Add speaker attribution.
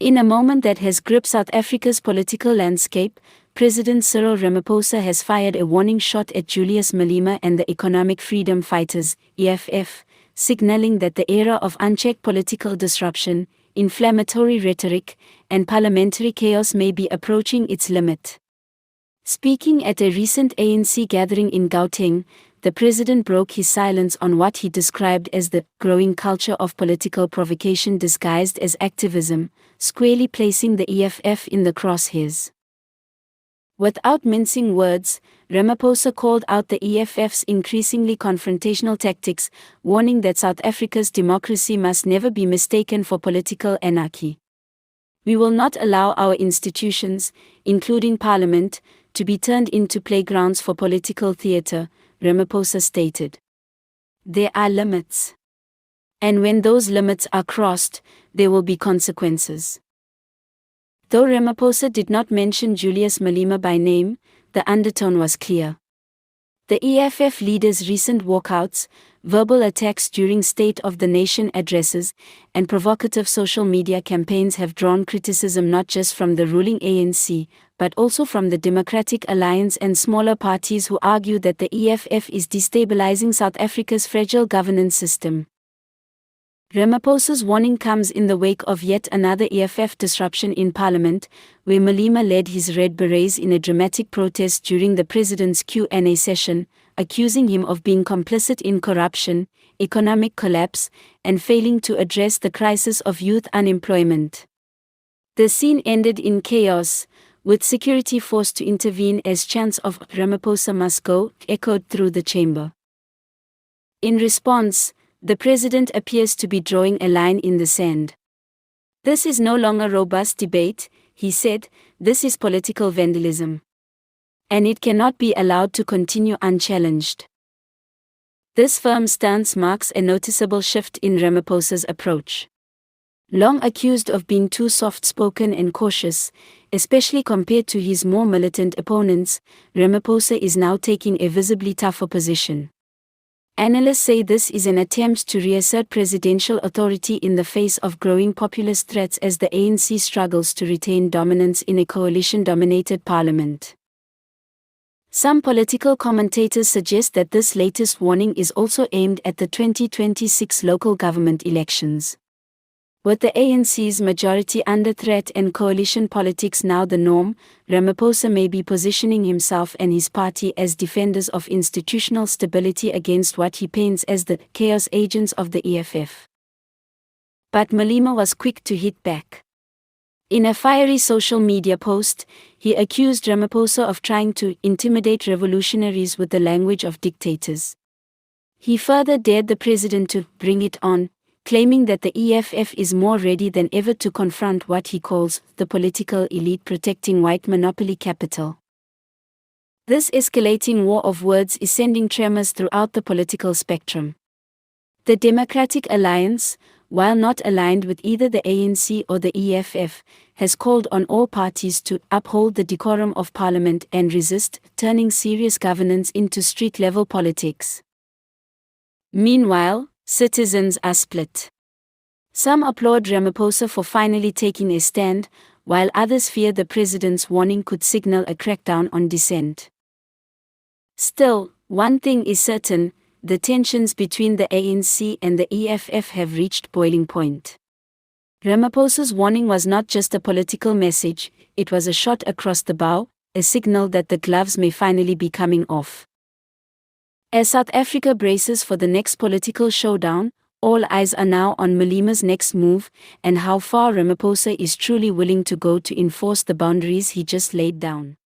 Speaker 1: In a moment that has gripped South Africa's political landscape, President Cyril Ramaphosa has fired a warning shot at Julius Malema and the Economic Freedom Fighters, EFF, signaling that the era of unchecked political disruption, inflammatory rhetoric, and parliamentary chaos may be approaching its limit. Speaking at a recent ANC gathering in Gauteng, the president broke his silence on what he described as the growing culture of political provocation disguised as activism, squarely placing the EFF in the crosshairs. Without mincing words, Ramaphosa called out the EFF's increasingly confrontational tactics, warning that South Africa's democracy must never be mistaken for political anarchy. "We will not allow our institutions, including Parliament, to be turned into playgrounds for political theatre," Ramaphosa stated. "There are limits. And when those limits are crossed, there will be consequences." Though Ramaphosa did not mention Julius Malema by name, the undertone was clear. The EFF leader's recent walkouts, verbal attacks during State of the Nation addresses, and provocative social media campaigns have drawn criticism not just from the ruling ANC, but also from the Democratic Alliance and smaller parties who argue that the EFF is destabilizing South Africa's fragile governance system. Ramaphosa's warning comes in the wake of yet another EFF disruption in Parliament, where Malema led his Red Berets in a dramatic protest during the president's Q&A session, accusing him of being complicit in corruption, economic collapse, and failing to address the crisis of youth unemployment. The scene ended in chaos, with security forced to intervene as chants of "Ramaphosa must go" echoed through the chamber. In response, the president appears to be drawing a line in the sand. "This is no longer robust debate," he said, "this is political vandalism. And it cannot be allowed to continue unchallenged." This firm stance marks a noticeable shift in Ramaphosa's approach. Long accused of being too soft-spoken and cautious, especially compared to his more militant opponents, Ramaphosa is now taking a visibly tougher position. Analysts say this is an attempt to reassert presidential authority in the face of growing populist threats as the ANC struggles to retain dominance in a coalition-dominated parliament. Some political commentators suggest that this latest warning is also aimed at the 2026 local government elections. With the ANC's majority under threat and coalition politics now the norm, Ramaphosa may be positioning himself and his party as defenders of institutional stability against what he paints as the chaos agents of the EFF. But Malema was quick to hit back. In a fiery social media post, he accused Ramaphosa of trying to intimidate revolutionaries with the language of dictators. He further dared the president to bring it on, claiming that the EFF is more ready than ever to confront what he calls the political elite protecting white monopoly capital. This escalating war of words is sending tremors throughout the political spectrum. The Democratic Alliance, while not aligned with either the ANC or the EFF, has called on all parties to uphold the decorum of Parliament and resist turning serious governance into street-level politics. Meanwhile, citizens are split. Some applaud Ramaphosa for finally taking a stand, while others fear the president's warning could signal a crackdown on dissent. Still, one thing is certain: the tensions between the ANC and the EFF have reached boiling point. Ramaphosa's warning was not just a political message, it was a shot across the bow, a signal that the gloves may finally be coming off. As South Africa braces for the next political showdown, all eyes are now on Malema's next move and how far Ramaphosa is truly willing to go to enforce the boundaries he just laid down.